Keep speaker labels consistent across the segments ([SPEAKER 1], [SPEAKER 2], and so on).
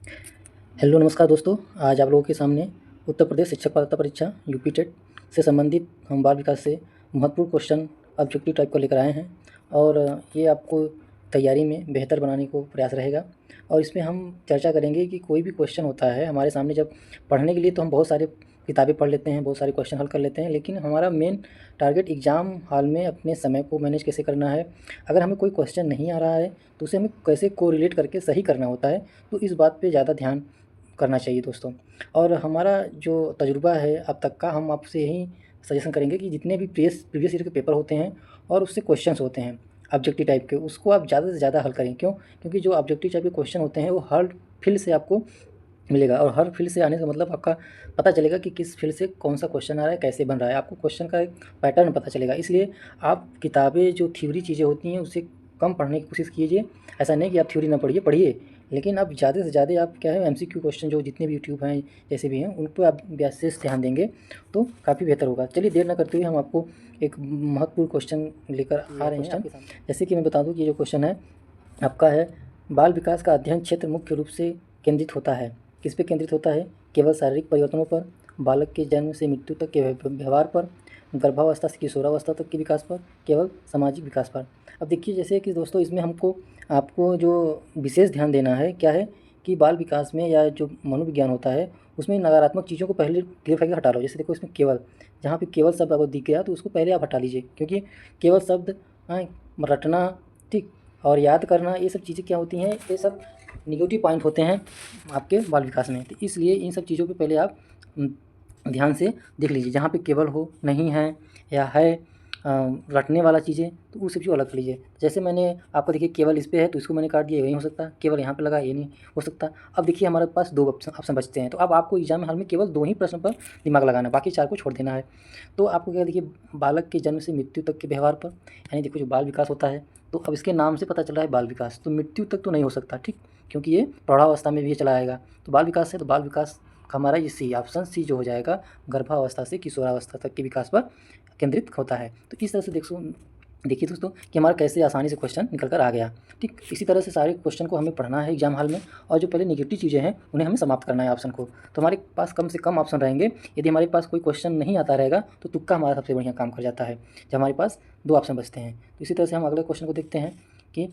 [SPEAKER 1] Hello नमस्कार दोस्तों। आज आप लोगों के सामने उत्तर प्रदेश शिक्षक पात्रता परीक्षा यूपी टेट से संबंधित हम बाल विकास से महत्वपूर्ण क्वेश्चन ऑब्जेक्टिव टाइप का लेकर आए हैं और ये आपको तैयारी में बेहतर बनाने को प्रयास रहेगा। और इसमें हम चर्चा करेंगे कि कोई भी क्वेश्चन होता है हमारे सामने, जब पढ़ने के लिए तो हम बहुत सारे किताबें पढ़ लेते हैं, बहुत सारे क्वेश्चन हल कर लेते हैं, लेकिन हमारा मेन टारगेट एग्ज़ाम हॉल में अपने समय को मैनेज कैसे करना है। अगर हमें कोई क्वेश्चन नहीं आ रहा है तो उसे हमें कैसे कोरिलेट करके सही करना होता है, तो इस बात पे ज़्यादा ध्यान करना चाहिए दोस्तों। और हमारा जो तजुर्बा है अब तक का, हम आपसे यही सजेशन करेंगे कि जितने भी प्रीवियस ईयर के पेपर होते हैं और उससे क्वेश्चंस होते हैं ऑब्जेक्टिव टाइप के, उसको आप ज़्यादा से ज़्यादा हल करें। क्यों? क्योंकि जो ऑब्जेक्टिव टाइप के क्वेश्चन होते हैं वो हर फील्ड से आपको मिलेगा, और हर फील्ड से आने का मतलब आपका पता चलेगा कि किस फील्ड से कौन सा क्वेश्चन आ रहा है, कैसे बन रहा है, आपको क्वेश्चन का एक पैटर्न पता चलेगा। इसलिए आप किताबें जो थ्योरी चीज़ें होती हैं उससे कम पढ़ने की कोशिश कीजिए। ऐसा नहीं कि आप थ्योरी ना पढ़िए, पढ़िए, लेकिन आप ज़्यादा से ज़्यादा आप क्या है एमसीक्यू क्वेश्चन जो जितने भी यूट्यूब हैं जैसे भी हैं उन पर आप विशेष ध्यान देंगे तो काफ़ी बेहतर होगा। चलिए देर ना करते हुए हम आपको एक महत्वपूर्ण क्वेश्चन लेकर आ रहे हैं। जैसे कि मैं बता दूं कि ये जो क्वेश्चन है आपका है, बाल विकास का अध्ययन क्षेत्र मुख्य रूप से केंद्रित होता है। किस पे केंद्रित होता है? केवल शारीरिक परिवर्तनों पर, बालक के जन्म से मृत्यु तक के व्यवहार पर, गर्भावस्था से किशोरावस्था तक के विकास पर, केवल सामाजिक विकास पर। अब देखिए जैसे कि दोस्तों इसमें हमको आपको जो विशेष ध्यान देना है क्या है कि बाल विकास में या जो मनोविज्ञान होता है उसमें नकारात्मक चीज़ों को पहले क्लियर करके हटा लो। जैसे देखो इसमें केवल, जहाँ पे केवल शब्द आपको दिख गया तो उसको पहले आप हटा लीजिए, क्योंकि केवल शब्द रटना, ठीक, और याद करना, ये सब चीज़ें क्या होती हैं, ये सब निगेटिव पॉइंट होते हैं आपके बाल विकास में। तो इसलिए इन सब चीज़ों पे पहले आप ध्यान से देख लीजिए। जहाँ पे केवल हो, नहीं है या है, रटने वाला चीज़ें, तो वो सब चीज़ अलग कर लीजिए। जैसे मैंने आपको देखिए केवल इस पे है तो इसको मैंने काट दिया, ये नहीं हो सकता। केवल यहाँ पे लगा, ये नहीं हो सकता। अब देखिए हमारे पास दो ऑप्शन बचते हैं, तो अब आपको एग्जाम हॉल में केवल दो ही प्रश्न पर दिमाग लगाना है, बाकी चार को छोड़ देना है। तो आपको क्या, देखिए बालक के जन्म से मृत्यु तक के व्यवहार पर, यानी देखो जो बाल विकास होता है, तो अब इसके नाम से पता चल रहा है बाल विकास, तो मृत्यु तक तो नहीं हो सकता, ठीक, क्योंकि ये प्रौढ़ावस्था में भी ये चला आएगा। तो बाल विकास है तो बाल विकास का हमारा ये सी ऑप्शन सी जो हो जाएगा, गर्भावस्था से किशोरावस्था तक के विकास पर केंद्रित होता है। तो इस तरह से देखिए दोस्तों कि हमारा कैसे आसानी से क्वेश्चन निकल कर आ गया, ठीक। इसी तरह से सारे क्वेश्चन को हमें पढ़ना है एग्जाम हॉल में, और जो पहले नेगेटिव चीज़ें हैं उन्हें हमें समाप्त करना है ऑप्शन को। तो हमारे पास कम से कम ऑप्शन रहेंगे। यदि हमारे पास कोई क्वेश्चन नहीं आता रहेगा तो तुक्का हमारा सबसे बढ़िया काम कर जाता है, जब हमारे पास दो ऑप्शन बचते हैं। तो इसी तरह से हम अगले क्वेश्चन को देखते हैं कि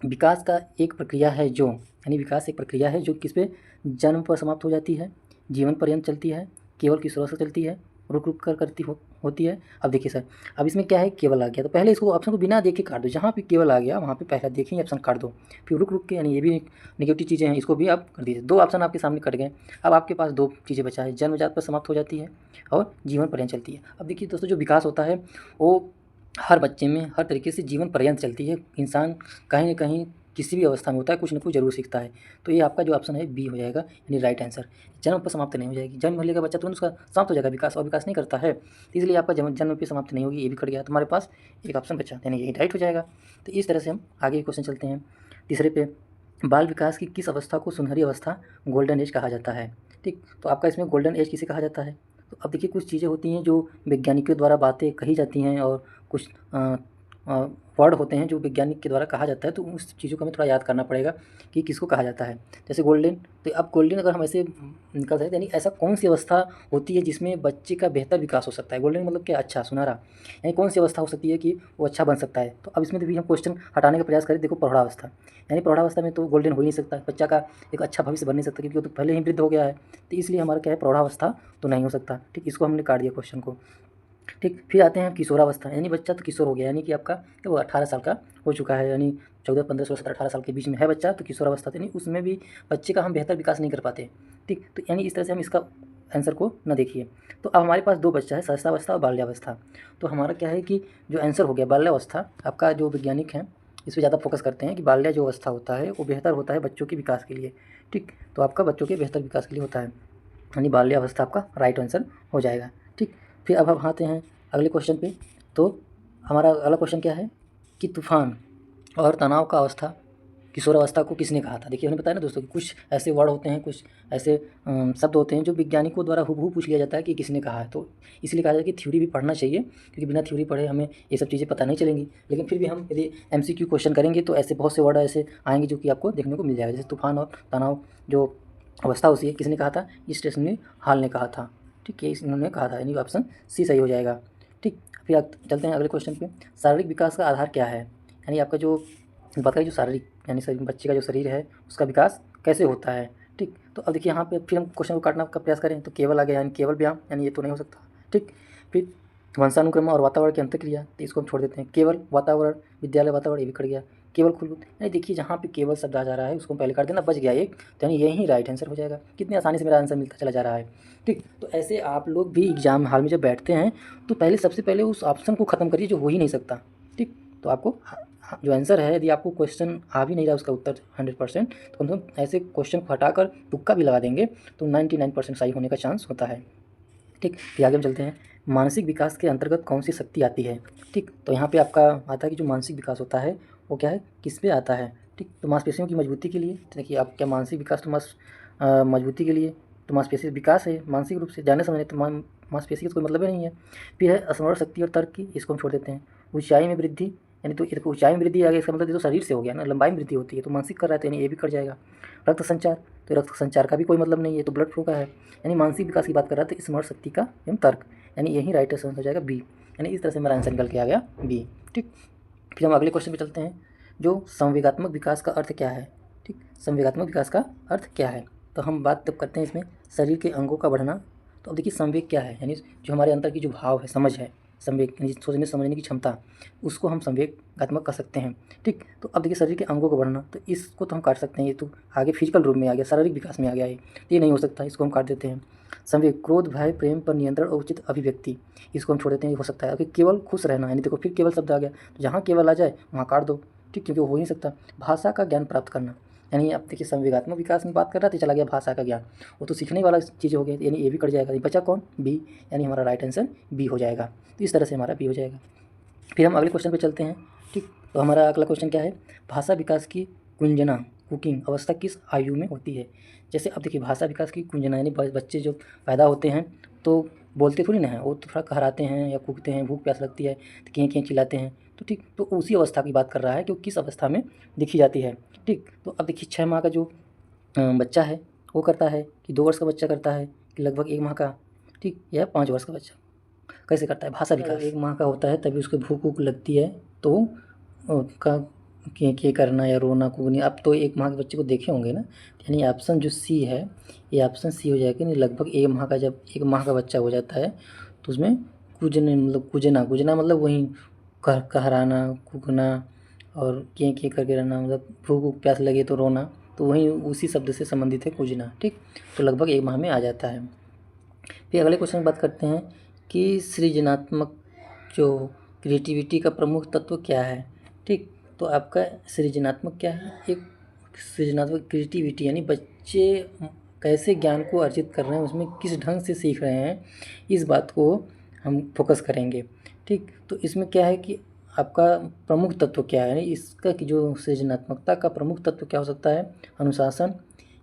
[SPEAKER 1] विकास का एक प्रक्रिया है जो, यानी विकास एक प्रक्रिया है जो किस पे, जन्म पर समाप्त हो जाती है, जीवन पर्यंत चलती है, केवल किशोरावस्था से चलती है, रुक रुक कर करती होती है। अब देखिए सर, अब इसमें क्या है, केवल आ गया तो पहले इसको ऑप्शन को बिना देखे काट दो। जहाँ पे केवल आ गया वहाँ पे पहला देखें ऑप्शन काट दो। फिर रुक रुक के, यानी ये भी नेगेटिव चीज़ें हैं, इसको भी आप कर दीजिए। दो ऑप्शन आपके सामने कट गए। अब आपके पास दो चीज़ें बचा है, जन्मजात पर समाप्त हो जाती है और जीवन पर्यंत चलती है। अब देखिए दोस्तों जो विकास होता है वो हर बच्चे में हर तरीके से जीवन पर्यंत चलती है। इंसान कहीं न कहीं किसी भी अवस्था में होता है, कुछ न कुछ ज़रूर सीखता है। तो ये आपका जो ऑप्शन है बी हो जाएगा, यानी राइट आंसर। जन्म पर समाप्त नहीं हो जाएगी, जन्म लेगा बच्चा तुरंत उसका समाप्त हो जाएगा विकास, और विकास नहीं करता है, तो इसलिए आपका जन्म पे समाप्त नहीं होगी, ये भी कट गया। तो हमारे पास एक ऑप्शन बचा, यानी यही राइट हो जाएगा। तो इस तरह से हम आगे क्वेश्चन चलते हैं तीसरे पे। बाल विकास की किस अवस्था को सुनहरी अवस्था, गोल्डन एज कहा जाता है, ठीक। तो आपका इसमें गोल्डन एज किसे कहा जाता है? तो अब देखिए कुछ चीज़ें होती हैं जो वैज्ञानिकों द्वारा बातें कही जाती हैं, और कुछ वर्ड होते हैं जो वैज्ञानिक के द्वारा कहा जाता है, तो उस चीज़ों को हमें थोड़ा याद करना पड़ेगा कि किसको कहा जाता है। जैसे गोल्डन, तो अब गोल्डन अगर हम ऐसे निकल सकते, यानी ऐसा कौन सी अवस्था होती है जिसमें बच्चे का बेहतर विकास हो सकता है। गोल्डन मतलब क्या, अच्छा, सुनहरा, यानी कौन सी अवस्था हो सकती है कि वो अच्छा बन सकता है। तो अब इसमें भी हम क्वेश्चन हटाने का प्रयास करें। देखो प्रौढ़ावस्था, यानी प्रौढ़ावस्था में तो गोल्डन हो ही नहीं सकता, बच्चा का एक अच्छा भविष्य बन नहीं सकता, क्योंकि वो तो पहले ही वृद्ध हो गया है। तो इसलिए हमारा क्या है, प्रौढ़ावस्था तो नहीं हो सकता, ठीक। इसको हमने काट दिया क्वेश्चन को, ठीक। फिर आते हैं किशोरावस्था, यानी बच्चा तो किशोर हो गया, यानी कि आपका वो 18 साल का हो चुका है, यानी 14, 15, 16, 17, 18 साल के बीच में है बच्चा, तो किशोरावस्था, तो यानी उसमें भी बच्चे का हम बेहतर विकास नहीं कर पाते, ठीक। तो यानी इस तरह से हम इसका आंसर को न देखिए। तो अब हमारे पास दो बच्चा है, सहस्त्रावस्था और बाल्यावस्था। तो हमारा क्या है कि जो आंसर हो गया बाल्यावस्था, आपका जो वैज्ञानिक हैं इस पर ज़्यादा फोकस करते हैं कि बाल्य जो अवस्था होता है वो बेहतर होता है बच्चों के विकास के लिए, ठीक। तो आपका बच्चों के बेहतर विकास के लिए होता है, यानी बाल्यावस्था आपका राइट आंसर हो जाएगा, ठीक। फिर अब हम आते हैं अगले क्वेश्चन पे। तो हमारा अगला क्वेश्चन क्या है कि तूफान और तनाव का अवस्था, किशोरावस्था को किसने कहा था। देखिए हमने बताया ना दोस्तों कि कुछ ऐसे वर्ड होते हैं, कुछ ऐसे शब्द होते हैं जो वैज्ञानिकों द्वारा हूबहू पूछ लिया जाता है कि किसने कहा है। तो इसलिए कहा जाता है कि थ्योरी भी पढ़ना चाहिए, क्योंकि बिना थ्योरी पढ़े हमें ये सब चीज़ें पता नहीं चलेंगी। लेकिन फिर भी हम यदि एमसीक्यू क्वेश्चन करेंगे तो ऐसे बहुत से वर्ड ऐसे आएंगे जो कि आपको देखने को मिल जाएगा। जैसे तूफान और तनाव जो अवस्था होती है, किसने कहा था? स्टेशनरी हॉल ने कहा था। ठीक है, इन्होंने कहा था, यानी ऑप्शन सी सही हो जाएगा। ठीक, फिर आप चलते हैं अगले क्वेश्चन पे। शारीरिक विकास का आधार क्या है? यानी आपका जो बात करें, जो शारीरिक यानी बच्चे का जो शरीर है उसका विकास कैसे होता है। ठीक, तो अब देखिए यहाँ पे फिर हम क्वेश्चन को काटना का प्रयास करें तो केवल आ गया, यानी केवल व्यायाम, यानी ये तो नहीं हो सकता। ठीक, फिर वंशानुक्रम और वातावरण की अंतक्रिया, तो इसको हम छोड़ देते हैं। केवल वातावरण, विद्यालय वातावरण, ये भी कट गया। केवल खुद, यानी देखिए जहाँ पे केवल शब्द आ जा रहा है उसको पहले काट देना, बच गया एक, तो यानी यही राइट आंसर हो जाएगा। कितनी आसानी से मेरा आंसर मिलता चला जा रहा है। ठीक, तो ऐसे आप लोग भी एग्जाम हॉल में जब बैठते हैं तो पहले सबसे पहले उस ऑप्शन को ख़त्म करिए जो हो ही नहीं सकता। ठीक, तो आपको जो आंसर है, यदि आपको क्वेश्चन आ भी नहीं रहा उसका उत्तर 100%, तो कम से कम ऐसे क्वेश्चन को हटाकर तुक्का भी लगा देंगे तो 99% सही होने का चांस होता है। ठीक, फिर आगे हम चलते हैं। मानसिक विकास के अंतर्गत कौन सी शक्ति आती है? ठीक, तो यहाँ पे आपका आता है कि जो मानसिक विकास होता है वो क्या है, किस पे आता है? ठीक, तो मांसपेशियों की मजबूती के लिए। तो देखिए आप क्या मानसिक विकास तो मजबूती के लिए, तो मांसपेशी विकास है मानसिक रूप से, जाने समझने तो मांसपेशी का कोई मतलब ही नहीं है। फिर है स्मरण शक्ति और तर्क की, इसको हम छोड़ देते हैं। ऊंचाई में वृद्धि, यानी तो ये देखो ऊंचाई में वृद्धि आ गया, इसका मतलब ये तो शरीर से हो गया ना, लंबाई में वृद्धि होती है, तो मानसिक कर रहा है तो यानी ये भी कट जाएगा। रक्त संचार, तो रक्त संचार का भी कोई मतलब नहीं है, तो ब्लड फ्लो का है। यानी मानसिक विकास की बात कर रहा था, स्मरण शक्ति का एवं तर्क, यानी यही राइट आंसर हो जाएगा बी। यानी इस तरह से मेरा आंसर निकल के आ गया बी। ठीक, फिर हम अगले क्वेश्चन पे चलते हैं। जो संवेगात्मक विकास का अर्थ क्या है? ठीक, संवेगात्मक विकास का अर्थ क्या है? तो हम बात तब करते हैं इसमें शरीर के अंगों का बढ़ना। तो अब देखिए संवेग क्या है, यानी जो हमारे अंदर की जो भाव है, समझ है, संवेग यानी सोचने समझने की क्षमता, उसको हम संवेगात्मक कर सकते हैं। ठीक, तो अब देखिए शरीर के अंगों को बढ़ना, तो इसको तो हम काट सकते हैं, ये तो आगे फिजिकल रूप में आ गया, शारीरिक विकास में आ गया है, तो ये नहीं हो सकता, इसको हम काट देते हैं। संवेग, क्रोध, भय, प्रेम पर नियंत्रण और उचित अभिव्यक्ति, इसको हम छोड़ देते हैं, ये हो सकता है। अगर केवल खुश रहना, यानी देखो फिर केवल शब्द आ गया, तो जहाँ केवल आ जाए वहाँ काट दो। ठीक, क्योंकि वो हो ही नहीं सकता। भाषा का ज्ञान प्राप्त करना, यानी अब देखिए संवेगात्मक विकास में बात कर रहा था, चला गया भाषा का ज्ञान, वो तो सीखने वाला चीज़ हो गया, यानी ये भी कट जाएगा। बचा कौन? बी, यानी हमारा राइट आंसर बी हो जाएगा। तो इस तरह से हमारा बी हो जाएगा। फिर हम अगले क्वेश्चन पे चलते हैं। ठीक, तो हमारा अगला क्वेश्चन क्या है? भाषा विकास की कुंजना, कुकिंग अवस्था किस आयु में होती है? जैसे अब देखिए भाषा विकास की कुंजना, यानी बच्चे जो पैदा होते हैं तो बोलते थोड़ी ना हैं, वो तो थोड़ा कहराते हैं या कूदते हैं, भूख प्यास लगती है तो कें कें चिल्लाते हैं। तो ठीक, तो उसी अवस्था की बात कर रहा है कि वो किस अवस्था में दिखी जाती है। ठीक, तो अब देखिए 6 माह का जो बच्चा है वो करता है, कि 2 वर्ष का बच्चा करता है, कि लगभग 1 माह का, ठीक, या 5 वर्ष का बच्चा कैसे करता है भाषा विकास? 1 माह का होता है तभी उसको भूख वूख लगती है, तो उसका कें करना या रोना कूदनी। अब तो 1 माह के बच्चे को देखे होंगे ना, यानी ऑप्शन जो सी है, ये ऑप्शन सी हो जाएगा। नहीं, लगभग 1 माह का, जब 1 माह का बच्चा हो जाता है तो उसमें कूजने मतलब कूजना मतलब वही कहराना, कूदना और कें करके रहना, मतलब भूख वूख प्यास लगे तो रोना, तो वही उसी शब्द से संबंधित है कूजना। ठीक, तो लगभग 1 माह में आ जाता है। फिर अगले क्वेश्चन की बात करते हैं कि सृजनात्मक जो क्रिएटिविटी का प्रमुख तत्व क्या है? ठीक, तो आपका सृजनात्मक क्या है? एक सृजनात्मक क्रिएटिविटी, यानी बच्चे कैसे ज्ञान को अर्जित कर रहे हैं, उसमें किस ढंग से सीख रहे हैं, इस बात को हम फोकस करेंगे। ठीक, तो इसमें क्या है कि आपका प्रमुख तत्व क्या है, यानी इसका कि जो सृजनात्मकता का प्रमुख तत्व क्या हो सकता है? अनुशासन,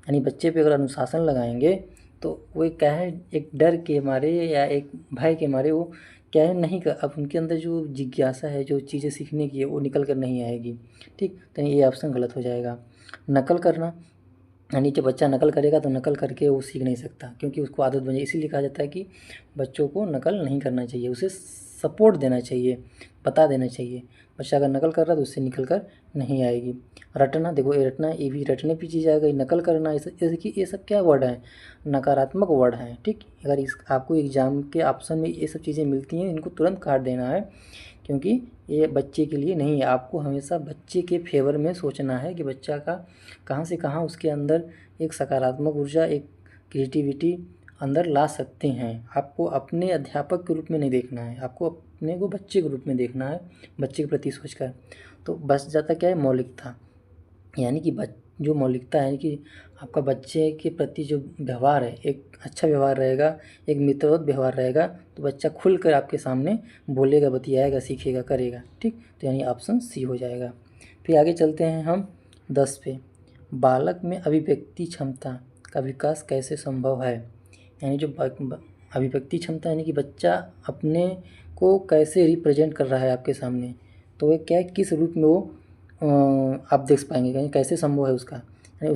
[SPEAKER 1] यानी बच्चे पे अगर अनुशासन लगाएंगे तो वो एक क्या है, एक डर के मारे या एक भय के मारे वो क्या है नहीं कर, अब उनके अंदर जो जिज्ञासा है, जो चीज़ें सीखने की है, वो निकल कर नहीं आएगी। ठीक, तो ये ऑप्शन गलत हो जाएगा। नकल करना, यानी जब बच्चा नकल करेगा तो नकल करके वो सीख नहीं सकता, क्योंकि उसको आदत बन जाए, इसीलिए कहा जाता है कि बच्चों को नकल नहीं करना चाहिए, उसे सपोर्ट देना चाहिए, बता देना चाहिए। बच्चा अगर नकल कर रहा है तो उससे निकल कर नहीं आएगी। रटना, देखो ये रटना, ये भी रटने पे चीज़ आएगा। नकल करना, ये देखिए ये सब क्या वर्ड है? नकारात्मक वर्ड हैं। ठीक, अगर इस आपको एग्जाम के ऑप्शन में ये सब चीज़ें मिलती हैं, इनको तुरंत काट देना है, क्योंकि ये बच्चे के लिए नहीं है। आपको हमेशा बच्चे के फेवर में सोचना है कि बच्चा का कहाँ से कहाँ उसके अंदर एक सकारात्मक ऊर्जा, एक क्रिएटिविटी अंदर ला सकते हैं। आपको अपने अध्यापक के रूप में नहीं देखना है, आपको अपने को बच्चे के रूप में देखना है, बच्चे के प्रति सोचकर। तो बस जाता क्या है? मौलिकता, यानी कि जो मौलिकता है कि आपका बच्चे के प्रति जो व्यवहार है, एक अच्छा व्यवहार रहेगा, एक मित्रवत व्यवहार रहेगा, तो बच्चा खुल कर आपके सामने बोलेगा, बतियाएगा, सीखेगा, करेगा। ठीक, तो यानी ऑप्शन सी हो जाएगा। फिर आगे चलते हैं हम 10 पे। बालक में अभिव्यक्ति क्षमता का विकास कैसे संभव है? यानी जो अभिव्यक्ति क्षमता, यानी कि बच्चा अपने को कैसे रिप्रेजेंट कर रहा है आपके सामने, तो वो क्या है, किस रूप में वो आप देख पाएंगे, कहीं कैसे संभव है उसका, यानी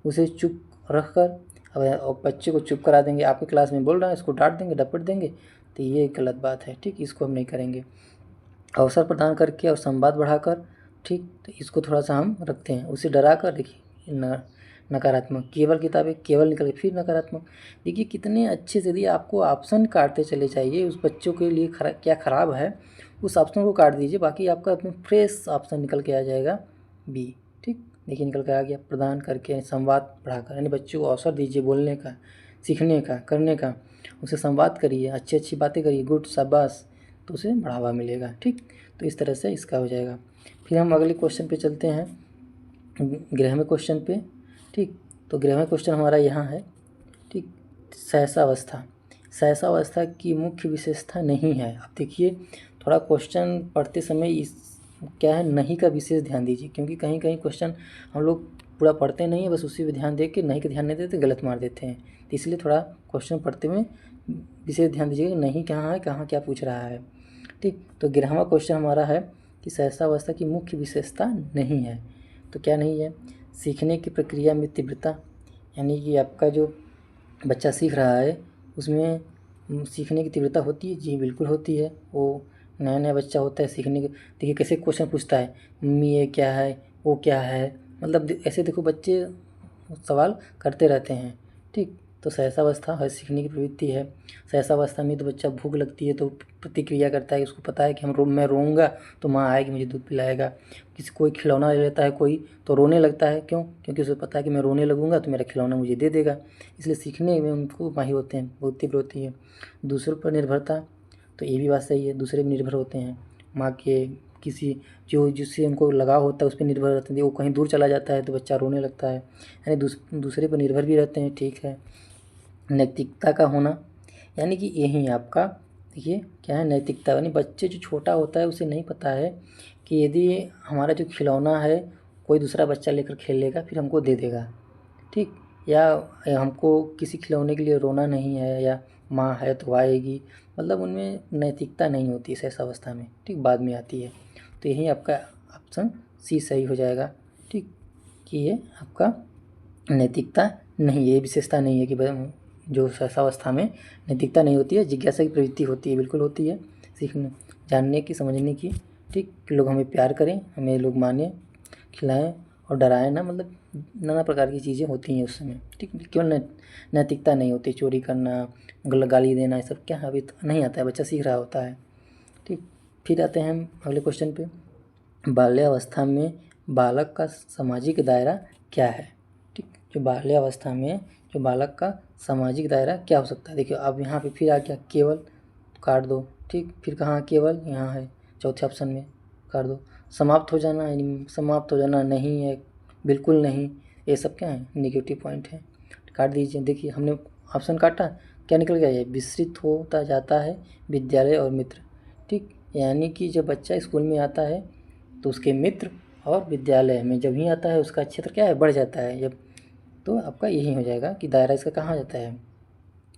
[SPEAKER 1] उसे चुप रख कर अब बच्चे को चुप करा देंगे, आपके क्लास में बोल रहा है इसको डांट देंगे, डपट देंगे, तो ये गलत बात है। ठीक, इसको हम नहीं करेंगे। अवसर प्रदान करके और संवाद बढ़ाकर, ठीक, तो इसको थोड़ा सा हम रखते हैं। उसे डरा कर, देखिए नकारात्मक, केवल किताबें, केवल निकल फिर नकारात्मक। देखिए कितने अच्छे से दिए, आपको ऑप्शन काटते चले जाइए, उस बच्चों के लिए क्या ख़राब है उस ऑप्शन को काट दीजिए, बाकी आपका अपने फ्रेश ऑप्शन निकल के आ जाएगा बी। ठीक, देखिए निकल के आ गया। प्रदान करके संवाद बढ़ाकर, यानी बच्चों को अवसर दीजिए बोलने का, सीखने का, करने का, उसे संवाद करिए, अच्छी अच्छी बातें करिए, गुड, शाबाश, तो उसे बढ़ावा मिलेगा। ठीक, तो इस तरह से इसका हो जाएगा। फिर हम अगले क्वेश्चन पे चलते हैं, ग्रहम्य क्वेश्चन पे। ठीक, तो ग्रहम्य क्वेश्चन हमारा यहाँ है। ठीक, सहसावस्था, सहसावस्था की मुख्य विशेषता नहीं है। अब देखिए थोड़ा क्वेश्चन पढ़ते समय इस क्या है, नहीं का विशेष ध्यान दीजिए, क्योंकि कहीं कहीं क्वेश्चन हम लोग पूरा पढ़ते नहीं है, बस उसी पे ध्यान दे के नहीं का ध्यान नहीं देते, गलत मार देते हैं। तो इसलिए थोड़ा क्वेश्चन पढ़ते में विशेष ध्यान दीजिएगा, नहीं कहाँ है, कहाँ क्या पूछ रहा है। ठीक, तो ग्रहम्य क्वेश्चन हमारा है कि सहसावस्था की मुख्य विशेषता नहीं है। तो क्या नहीं है, सीखने की प्रक्रिया में तीव्रता, यानी कि आपका जो बच्चा सीख रहा है उसमें सीखने की तीव्रता होती है। जी बिल्कुल होती है। वो नया नया बच्चा होता है, सीखने के, देखिए कैसे क्वेश्चन पूछता है, मम्मी ये क्या है, वो क्या है, मतलब ऐसे देखो बच्चे सवाल करते रहते हैं। ठीक, तो सहसावस्था है, सीखने की प्रवृत्ति है। सहसावस्था में तो बच्चा भूख लगती है तो प्रतिक्रिया करता है, उसको पता है कि मैं रोऊंगा तो माँ आएगी मुझे दूध पिलाएगा। किसी कोई खिलौना ले लेता है कोई तो रोने लगता है, क्यों? क्योंकि उसे पता है कि मैं रोने लगूंगा तो मेरा खिलौना मुझे दे देगा, इसलिए सीखने में उनको माहिर होते हैं, बहुत तीव्र होती है। दूसरों पर निर्भरता, तो ये भी बात सही है, दूसरे पर निर्भर होते हैं, माँ के किसी जो जिससे उनको लगाव होता है उस पर निर्भर रहते हैं। वो कहीं दूर चला जाता है तो बच्चा रोने लगता है, यानी दूसरे पर निर्भर भी रहते हैं। ठीक है। नैतिकता का होना, यानी कि यही आपका देखिए क्या है, नैतिकता, यानी बच्चे जो छोटा होता है उसे नहीं पता है कि यदि हमारा जो खिलौना है कोई दूसरा बच्चा लेकर खेल लेगा फिर हमको दे देगा। ठीक, या हमको किसी खिलौने के लिए रोना नहीं है, या माँ है तो आएगी, मतलब उनमें नैतिकता नहीं होती है ऐसा अवस्था में। ठीक, बाद में आती है। तो यही आपका ऑप्शन सी सही हो जाएगा। ठीक, कि ये आपका नैतिकता नहीं, ये विशेषता नहीं है कि जो सहसावस्था में नैतिकता नहीं होती है, जिज्ञासा की प्रवृत्ति होती है, बिल्कुल होती है, सीखने, जानने की, समझने की। ठीक, लोग हमें प्यार करें, हमें लोग माने, खिलाएं और डराएं ना, मतलब नाना प्रकार की चीज़ें होती हैं उस समय। ठीक, केवल नैतिकता नहीं होती, चोरी करना, गाली देना, ये सब क्या अभी तो नहीं आता है, बच्चा सीख रहा होता है। ठीक, फिर आते हैं हम अगले क्वेश्चन पे। बाल्यावस्था में बालक का सामाजिक दायरा क्या है? ठीक, जो बाल्यावस्था में जो बालक का सामाजिक दायरा क्या हो सकता है? देखिए अब यहाँ पे फिर आ गया केवल, काट दो। ठीक, फिर कहाँ केवल, यहाँ है चौथे ऑप्शन में, काट दो। समाप्त हो जाना, यानी समाप्त हो जाना नहीं है, बिल्कुल नहीं, ये सब क्या है, नेगेटिव पॉइंट है, काट दीजिए। देखिए हमने ऑप्शन काटा, क्या निकल गया, ये विस्तृत होता जाता है विद्यालय और मित्र। ठीक, यानी कि जब बच्चा स्कूल में आता है तो उसके मित्र और विद्यालय में जब ही आता है उसका क्षेत्र क्या है, बढ़ जाता है जब, तो आपका यही हो जाएगा कि दायरा इसका कहाँ जाता है,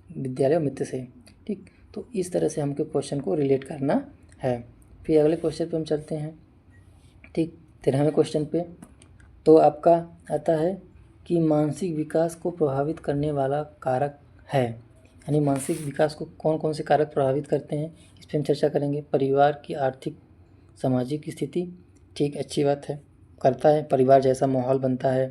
[SPEAKER 1] विद्यालय और मित्र से। ठीक, तो इस तरह से हमको क्वेश्चन को रिलेट करना है। फिर अगले क्वेश्चन पे हम चलते हैं। ठीक, 13वें क्वेश्चन पे तो आपका आता है कि मानसिक विकास को प्रभावित करने वाला कारक है, यानी मानसिक विकास को कौन कौन से कारक प्रभावित करते हैं इस पर हम चर्चा करेंगे। परिवार की आर्थिक सामाजिक स्थिति, ठीक, अच्छी बात है, करता है, परिवार जैसा माहौल बनता है,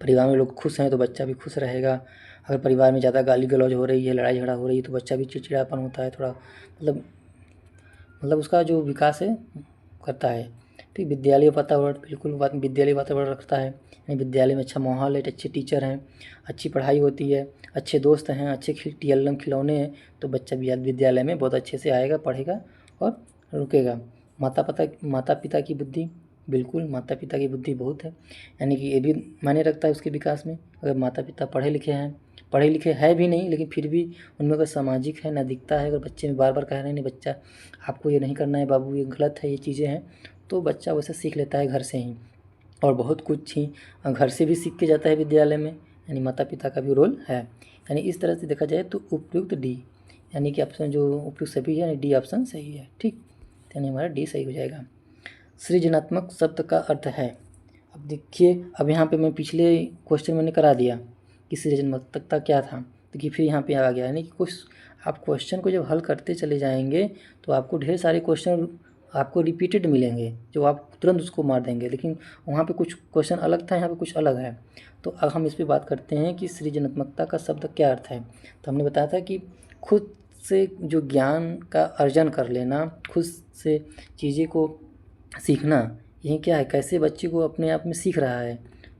[SPEAKER 1] परिवार में लोग खुश हैं तो बच्चा भी खुश रहेगा। अगर परिवार में ज़्यादा गाली गलौज हो रही है, लड़ाई झगड़ा हो रही है तो बच्चा भी चिड़चिड़ापन होता है, थोड़ा मतलब उसका जो विकास है करता है। फिर विद्यालय वातावरण, बिल्कुल विद्यालय वातावरण रखता है, यानी विद्यालय में अच्छा माहौल है, अच्छे टीचर हैं, अच्छी पढ़ाई होती है, अच्छे दोस्त हैं, अच्छे खिलौने हैं, तो बच्चा भी विद्यालय में बहुत अच्छे से आएगा, पढ़ेगा और रुकेगा। माता पिता की बुद्धि, बिल्कुल माता पिता की बुद्धि बहुत है, यानी कि ये भी मायने रखता है उसके विकास में। अगर माता पिता पढ़े लिखे है भी नहीं, लेकिन फिर भी उनमें अगर सामाजिक है, नैतिकता है, अगर बच्चे में बार बार कह रहे हैं नहीं बच्चा आपको ये नहीं करना है बाबू, ये गलत है, ये चीज़ें हैं, तो बच्चा वैसे सीख लेता है घर से ही, और बहुत कुछ ही घर से भी सीख के जाता है विद्यालय में, यानी माता पिता का भी रोल है। यानी इस तरह से देखा जाए तो उपयुक्त डी, यानी कि ऑप्शन जो उपयुक्त सभी है, यानी डी ऑप्शन सही है। ठीक, यानी हमारा डी सही हो जाएगा। सृजनात्मक शब्द का अर्थ है, अब देखिए अब यहाँ पे मैं पिछले क्वेश्चन मैंने करा दिया कि सृजनात्मकता क्या था। देखिए फिर यहाँ पे आ गया, यानी कि कुछ आप क्वेश्चन को जब हल करते चले जाएंगे तो आपको ढेर सारे क्वेश्चन आपको रिपीटेड मिलेंगे जो आप तुरंत उसको मार देंगे, लेकिन वहाँ पे कुछ क्वेश्चन अलग था, यहाँ पे कुछ अलग है। तो अब हम इस पे बात करते हैं कि सृजनात्मकता का शब्द क्या अर्थ है। तो हमने बताया था कि खुद से जो ज्ञान का अर्जन कर लेना, खुद से चीज़ें को सीखना, यही क्या है, कैसे बच्चे को अपने आप में सीख रहा है,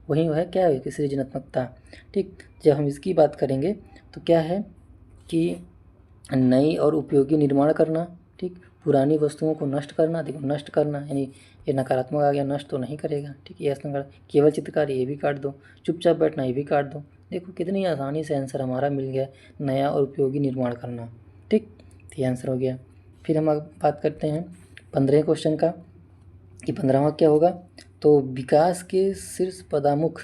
[SPEAKER 1] वही है क्या है कि सृजनात्मकता। ठीक, जब हम इसकी बात करेंगे तो क्या है कि नई और उपयोगी निर्माण करना, ठीक, पुरानी वस्तुओं को नष्ट करना। देखो नष्ट करना यानी ये नकारात्मक आ गया, नष्ट तो नहीं करेगा, ठीक, ये नकार, केवल चित्रकारी ये भी काट दो, चुपचाप बैठना ये भी काट दो। देखो कितनी आसानी से आंसर हमारा मिल गया, नया और उपयोगी निर्माण करना, ठीक, तो ये आंसर हो गया। फिर हम बात करते हैं 15वें क्वेश्चन का कि 15वां क्या होगा। तो विकास के शीर्ष पदामुख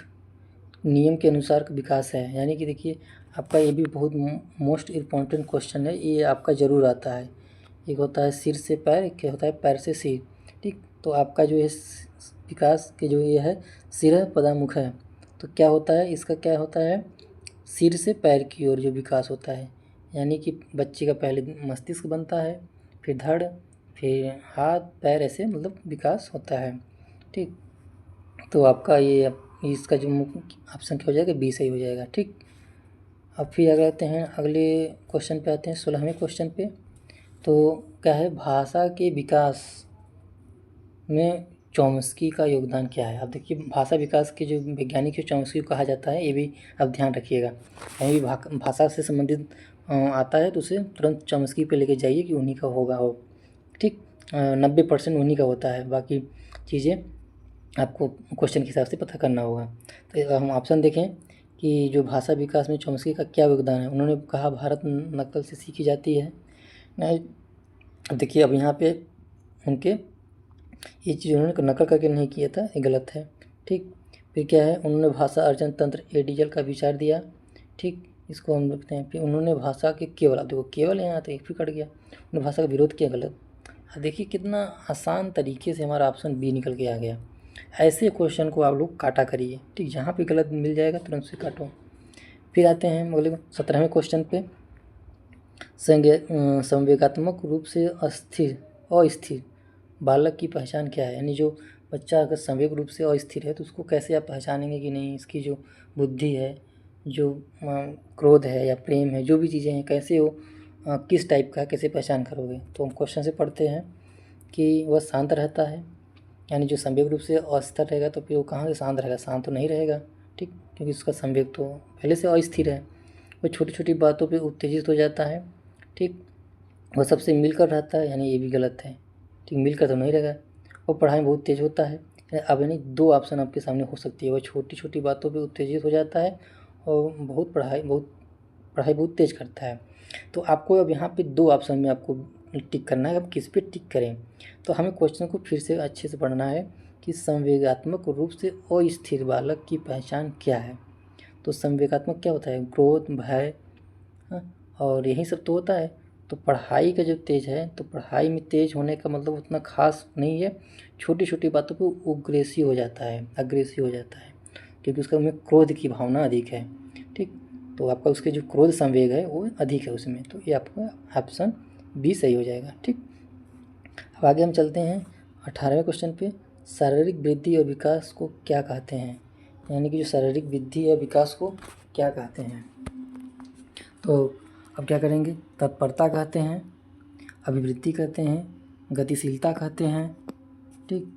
[SPEAKER 1] नियम के अनुसार विकास है, यानी कि देखिए आपका ये भी बहुत मोस्ट इम्पॉर्टेंट क्वेश्चन है, ये आपका ज़रूर आता है। एक होता है सिर से पैर, एक होता है पैर से सिर, ठीक। तो आपका जो है विकास के जो ये है सिर पदामुख है, तो क्या होता है इसका, क्या होता है, सिर से पैर की ओर जो विकास होता है, यानी कि बच्चे का पहले मस्तिष्क बनता है, फिर धड़, फिर हाथ पैर, ऐसे मतलब विकास होता है, ठीक। तो आपका ये इसका जो ऑप्शन क्या हो जाएगा, बी सही हो जाएगा, ठीक। अब फिर अगर आते हैं अगले क्वेश्चन पे आते हैं 16वें क्वेश्चन पे। तो क्या है, भाषा के विकास में चॉम्स्की का योगदान क्या है। अब देखिए भाषा विकास के जो वैज्ञानिक है चॉम्स्की को कहा जाता है, ये भी अब ध्यान रखिएगा, कहीं भी भाषा से संबंधित आता है तो उसे तुरंत चॉम्स्की पे लेके जाइए कि उन्हीं का होगा हो, ठीक। 90% उन्हीं का होता है, बाकी चीज़ें आपको क्वेश्चन के हिसाब से पता करना होगा। तो हम ऑप्शन देखें कि जो भाषा विकास में चॉम्स्की का क्या योगदान है। उन्होंने कहा भारत नकल से सीखी जाती है, नहीं। देखिए अब यहाँ पे उनके ये चीज़ उन्होंने नकल करके नहीं किया था, ये गलत है, ठीक। फिर क्या है, उन्होंने भाषा अर्जन तंत्र एडीएल का विचार दिया, ठीक, इसको हम लिखते हैं। फिर उन्होंने भाषा के केवल, अब देखो केवल यहाँ तो एक भी कट गया, उन्होंने भाषा का विरोध किया, गलत। देखिए कितना आसान तरीके से हमारा ऑप्शन बी निकल के आ गया। ऐसे क्वेश्चन को आप लोग काटा करिए, ठीक, जहाँ पे गलत मिल जाएगा तुरंत से काटो। फिर आते हैं अगले 17वें क्वेश्चन पे। संवेगात्मक रूप से अस्थिर बालक की पहचान क्या है, यानी जो बच्चा अगर संवेग रूप से अस्थिर है तो उसको कैसे आप पहचानेंगे कि नहीं, इसकी जो बुद्धि है, जो क्रोध है या प्रेम है, जो भी चीज़ें हैं, कैसे वो किस टाइप का है, कैसे पहचान करोगे। तो हम क्वेश्चन से पढ़ते हैं कि वह शांत रहता है, यानी जो संवेग रूप से अस्थिर रहेगा तो फिर वो कहाँ से शांत रहेगा, शांत तो नहीं रहेगा, ठीक, क्योंकि उसका संवेग तो पहले से अस्थिर है। वो छोटी छोटी बातों पे उत्तेजित हो जाता है, ठीक। वह सबसे मिलकर रहता है, यानी ये भी गलत है, ठीक, मिलकर तो नहीं रहेगा। वो पढ़ाई में बहुत तेज होता है, अब यानी दो ऑप्शन आपके सामने हो सकती है, वह छोटी छोटी बातों पे उत्तेजित हो जाता है और पढ़ाई बहुत तेज करता है। तो आपको अब यहाँ पे दो ऑप्शन में आपको टिक करना है, अब किस पे टिक करें। तो हमें क्वेश्चन को फिर से अच्छे से पढ़ना है कि संवेगात्मक रूप से अस्थिर बालक की पहचान क्या है। तो संवेगात्मक क्या होता है, क्रोध, भय, और यही सब तो होता है। तो पढ़ाई का जो तेज है, तो पढ़ाई में तेज होने का मतलब उतना खास नहीं है, छोटी छोटी बातों पे अग्रेसिव हो जाता है, क्योंकि उसका में क्रोध की भावना अधिक है, ठीक। तो आपका उसके जो क्रोध संवेग है वो अधिक है उसमें, तो ये आपका ऑप्शन बी सही हो जाएगा, ठीक। अब आगे हम चलते हैं 18वें क्वेश्चन पे। शारीरिक वृद्धि और विकास को क्या कहते हैं, यानी कि जो शारीरिक वृद्धि और विकास को क्या कहते हैं। तो अब क्या करेंगे, तत्परता कहते हैं, अभिवृद्धि कहते हैं, गतिशीलता कहते हैं, ठीक,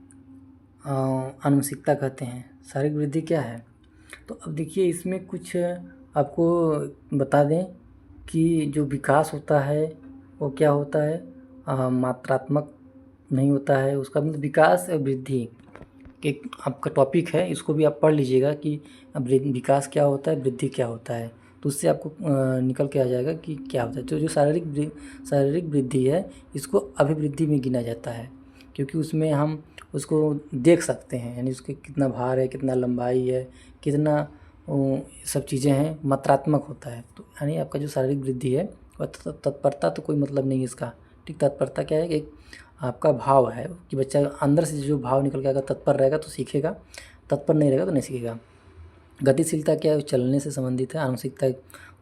[SPEAKER 1] आनुवंशिकता कहते हैं। शारीरिक वृद्धि क्या है, तो अब देखिए इसमें कुछ आपको बता दें कि जो विकास होता है वो क्या होता है, मात्रात्मक नहीं होता है, उसका मतलब विकास और वृद्धि एक आपका टॉपिक है, इसको भी आप पढ़ लीजिएगा कि विकास क्या होता है, वृद्धि क्या होता है, तो उससे आपको निकल के आ जाएगा कि क्या होता है। तो जो शारीरिक वृद्धि है इसको अभिवृद्धि में गिना जाता है, क्योंकि उसमें हम उसको देख सकते हैं, यानी उसके कितना भार है, कितना लंबाई है, कितना सब चीज़ें हैं, मात्रात्मक होता है। तो यानी आपका जो शारीरिक वृद्धि है, और तत्परता तो कोई मतलब नहीं है इसका, ठीक। तत्परता क्या है कि आपका भाव है कि बच्चा अंदर से जो भाव निकल के आएगा, तत्पर रहेगा तो सीखेगा, तत्पर नहीं रहेगा तो नहीं सीखेगा। गतिशीलता क्या है, चलने से संबंधित है। आनुवंशिकता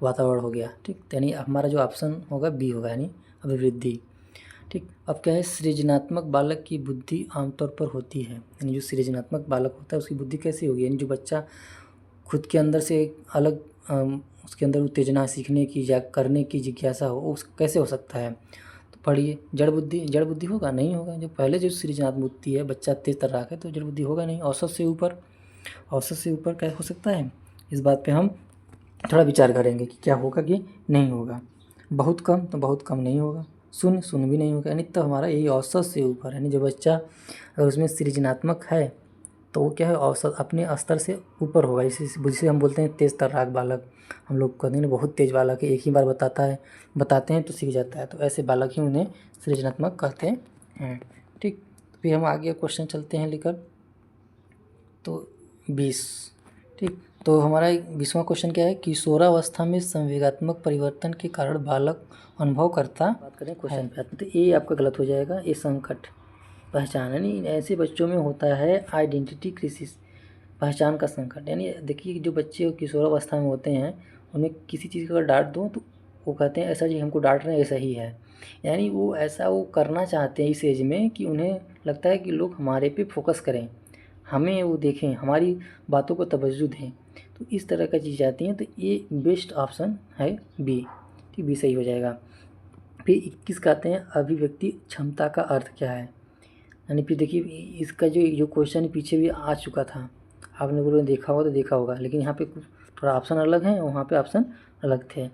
[SPEAKER 1] वातावरण हो गया, ठीक। यानी हमारा जो ऑप्शन होगा बी होगा, यानी अभिवृद्धि, ठीक। अब क्या है, सृजनात्मक बालक की बुद्धि आमतौर पर होती है। यानी जो सृजनात्मक बालक होता है उसकी बुद्धि कैसी होगी, यानी जो बच्चा खुद के अंदर से एक अलग उसके अंदर उत्तेजना, सीखने की या करने की जिज्ञासा हो, उस कैसे हो सकता है। तो पढ़िए, जड़ बुद्धि होगा, नहीं होगा। जो पहले जो सृजनात्मक बुद्धि है, बच्चा तेज तर्राक है, तो जड़ बुद्धि होगा नहीं। औसत से ऊपर क्या हो सकता है, इस बात पे हम थोड़ा विचार करेंगे कि क्या होगा कि नहीं होगा। बहुत कम, तो बहुत कम नहीं होगा। शून्य भी नहीं होगा, यानी तब हमारा यही औसत से ऊपर, यानी जो बच्चा अगर उसमें सृजनात्मक है तो वो क्या है, औसत अपने स्तर से ऊपर होगा। जिसे हम बोलते हैं तेज तर्राक बालक। हम लोग कहते हैं बहुत तेज बालक है, एक ही बार बताते हैं तो सीख जाता है, तो ऐसे बालक ही उन्हें सृजनात्मक कहते हैं, ठीक। फिर हम आगे क्वेश्चन चलते हैं लेकर, तो 20, ठीक। तो हमारा 20वां क्वेश्चन क्या है, किशोरावस्था में संवेगात्मक परिवर्तन के कारण बालक अनुभव करता, बात करें क्वेश्चन पे आते हैं, तो ये आपका गलत हो जाएगा। ये संकट पहचान, यानी ऐसे बच्चों में होता है आइडेंटिटी क्राइसिस, पहचान का संकट। यानी देखिए, जो बच्चे किशोरावस्था में होते हैं उन्हें किसी चीज़ का डांट दो तो वो कहते हैं ऐसा जी हमको डांट रहे हैं, ऐसा ही है। यानी वो ऐसा वो करना चाहते हैं इस एज में कि उन्हें लगता है कि लोग हमारे पे फोकस करें, हमें वो देखें, हमारी बातों को तवज्जो दें, तो इस तरह का चीज़ आती हैं। तो ये बेस्ट ऑप्शन है बी, ठीक, बी सही हो जाएगा। फिर 21 कहते हैं अभिव्यक्ति क्षमता का अर्थ क्या है। यानी फिर देखिए, इसका जो क्वेश्चन पीछे भी आ चुका था, आपने बोलो देखा होगा तो देखा होगा, लेकिन यहाँ पे कुछ थोड़ा ऑप्शन अलग है और वहाँ पे ऑप्शन अलग थे।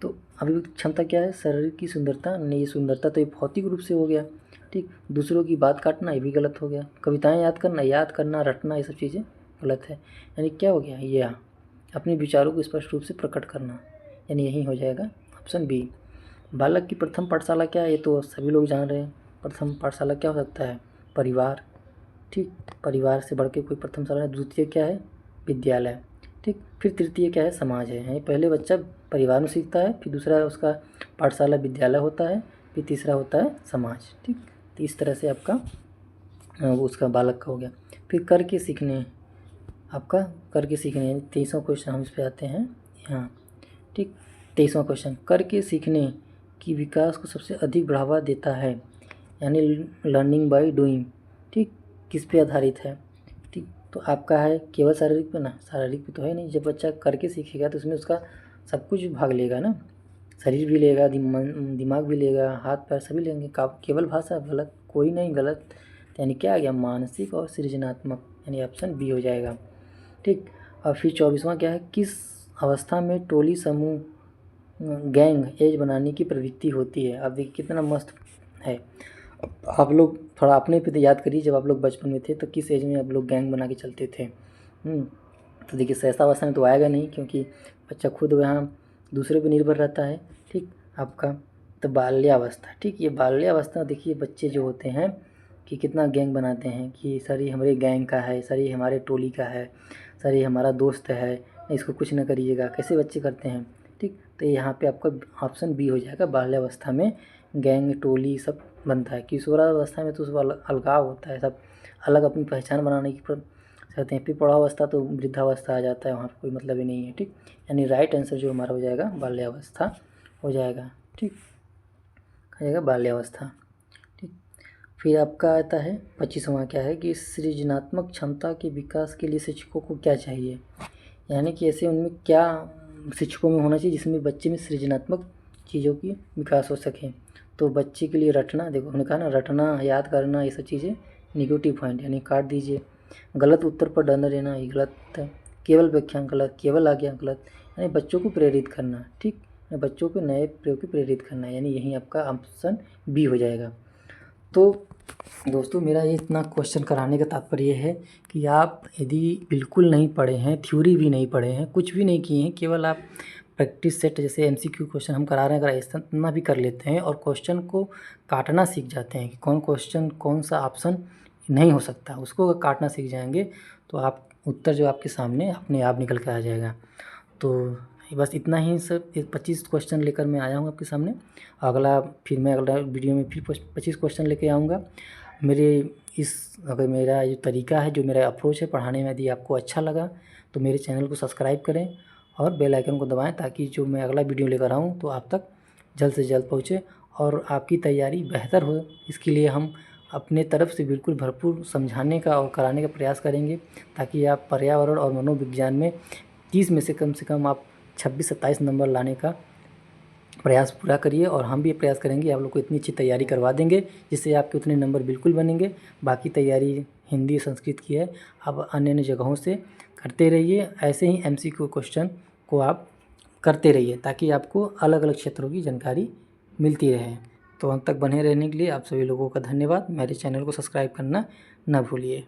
[SPEAKER 1] तो अभिव्यक्ति क्षमता क्या है, शरीर की सुंदरता, नहीं ये सुंदरता तो ये भौतिक रूप से हो गया, ठीक। दूसरों की बात काटना, ये भी गलत हो गया। कविताएं याद करना, रटना, ये सब चीज़ें गलत है। यानी क्या हो गया, ये अपने विचारों को स्पष्ट रूप से प्रकट करना, यानी यही हो जाएगा ऑप्शन बी। बालक की प्रथम पाठशाला क्या है, ये तो सभी लोग जान रहे हैं। प्रथम पाठशाला क्या हो सकता है, परिवार, ठीक। परिवार से बढ़ के कोई प्रथम शाला है। द्वितीय क्या है, विद्यालय, ठीक। फिर तृतीय क्या है, समाज है। यानी पहले बच्चा परिवार में सीखता है, फिर दूसरा उसका पाठशाला विद्यालय होता है, फिर तीसरा होता है समाज, ठीक। तो इस तरह से आपका उसका बालक का हो गया। फिर करके सीखने, आपका करके सीखने, यानी 23वां क्वेश्चन हम इस पर आते हैं यहाँ, ठीक। 23वां क्वेश्चन, करके सीखने की विकास को सबसे अधिक बढ़ावा देता है, यानी लर्निंग बाय डूइंग, ठीक। किस पे आधारित है, ठीक। तो आपका है केवल शारीरिक पे ना, शारीरिक पे तो है नहीं। जब बच्चा करके सीखेगा तो उसमें उसका सब कुछ भाग लेगा ना, शरीर भी लेगा, दिमाग भी लेगा, हाथ पैर सभी लेंगे। केवल भाषा गलत, कोई नहीं गलत। यानी क्या आ गया, मानसिक और सृजनात्मक, यानी ऑप्शन बी हो जाएगा, ठीक। और फिर 24वां क्या है, किस अवस्था में टोली समूह गैंग एज बनाने की प्रवृत्ति होती है। अब देखिए कितना मस्त है। आप लोग थोड़ा अपने पे तो याद करिए, जब आप लोग बचपन में थे तो किस एज में आप लोग गैंग बना के चलते थे। तो देखिए सहसावस्था में तो आएगा नहीं, क्योंकि बच्चा खुद वहाँ दूसरे पे निर्भर रहता है, ठीक। आपका तो बाल्यावस्था, ठीक। ये बाल्यावस्था देखिए बच्चे जो होते हैं कि कितना गैंग बनाते हैं कि सर ये हमारे गैंग का है, सर ये हमारे टोली का है, सर ये हमारा दोस्त है, इसको कुछ ना करिएगा, कैसे बच्चे करते हैं, ठीक। तो यहाँ पे आपका ऑप्शन बी हो जाएगा, बाल्यावस्था में गैंग टोली सब बनता है। किशोरावस्था में तो उसका अलगाव होता है, सब अलग अपनी पहचान बनाने की चाहते हैं। फिर प्रौढ़ावस्था तो वृद्धावस्था आ जाता है, वहाँ पर कोई मतलब ही नहीं है, ठीक। यानी राइट आंसर जो हमारा हो जाएगा बाल्यावस्था हो जाएगा, ठीक, हो जाएगा बाल्यावस्था, ठीक। फिर आपका आता है 25वां क्या है कि सृजनात्मक क्षमता के विकास के लिए शिक्षकों को क्या चाहिए। यानी कि ऐसे उनमें क्या शिक्षकों में होना चाहिए जिसमें बच्चे में सृजनात्मक चीज़ों की विकास हो सके। तो बच्चे के लिए रटना, देखो हमने कहा ना, रटना, याद करना, ये सब चीज़ें नेगेटिव पॉइंट, यानी काट दीजिए। गलत उत्तर पर डर रहना, ये गलत है। केवल व्याख्यान गलत, केवल आज्ञा गलत। यानी बच्चों को प्रेरित करना, ठीक, बच्चों को नए प्रयोग की प्रेरित करना, यानी यही आपका ऑप्शन बी हो जाएगा। तो दोस्तों मेरा ये इतना क्वेश्चन कराने का तात्पर्य है कि आप यदि बिल्कुल नहीं पढ़े हैं, थ्योरी भी नहीं पढ़े हैं, कुछ भी नहीं किए हैं, केवल आप प्रैक्टिस सेट जैसे MCQ क्वेश्चन हम करा रहे हैं, अगर ऐसा इतना भी कर लेते हैं और क्वेश्चन को काटना सीख जाते हैं कि कौन क्वेश्चन कौन सा ऑप्शन नहीं हो सकता, उसको अगर काटना सीख जाएंगे तो आप उत्तर जो आपके सामने अपने आप निकल कर आ जाएगा। तो बस इतना ही सर, 25 क्वेश्चन लेकर मैं आया हूँ आपके सामने। फिर मैं अगला वीडियो में फिर 25 क्वेश्चन लेके आऊँगा। अगर मेरा जो तरीका है, जो मेरा अप्रोच है पढ़ाने में, यदि आपको अच्छा लगा तो मेरे चैनल को सब्सक्राइब करें और बेल आइकन को दबाएं ताकि जो मैं अगला वीडियो लेकर आऊँ तो आप तक जल्द से जल्द पहुँचे और आपकी तैयारी बेहतर हो। इसके लिए हम अपने तरफ से बिल्कुल भरपूर समझाने का और कराने का प्रयास करेंगे ताकि आप पर्यावरण और मनोविज्ञान में 30 में से कम आप 26-27 नंबर लाने का प्रयास पूरा करिए। और हम भी प्रयास करेंगे आप लोग को इतनी अच्छी तैयारी करवा देंगे जिससे आपके उतने नंबर बिल्कुल बनेंगे। बाकी तैयारी हिंदी संस्कृत की है, आप अन्य जगहों से करते रहिए। ऐसे ही MCQ क्वेश्चन को आप करते रहिए ताकि आपको अलग अलग क्षेत्रों की जानकारी मिलती रहे। तो अंत तक बने रहने के लिए आप सभी लोगों का धन्यवाद। मेरे चैनल को सब्सक्राइब करना ना भूलिए।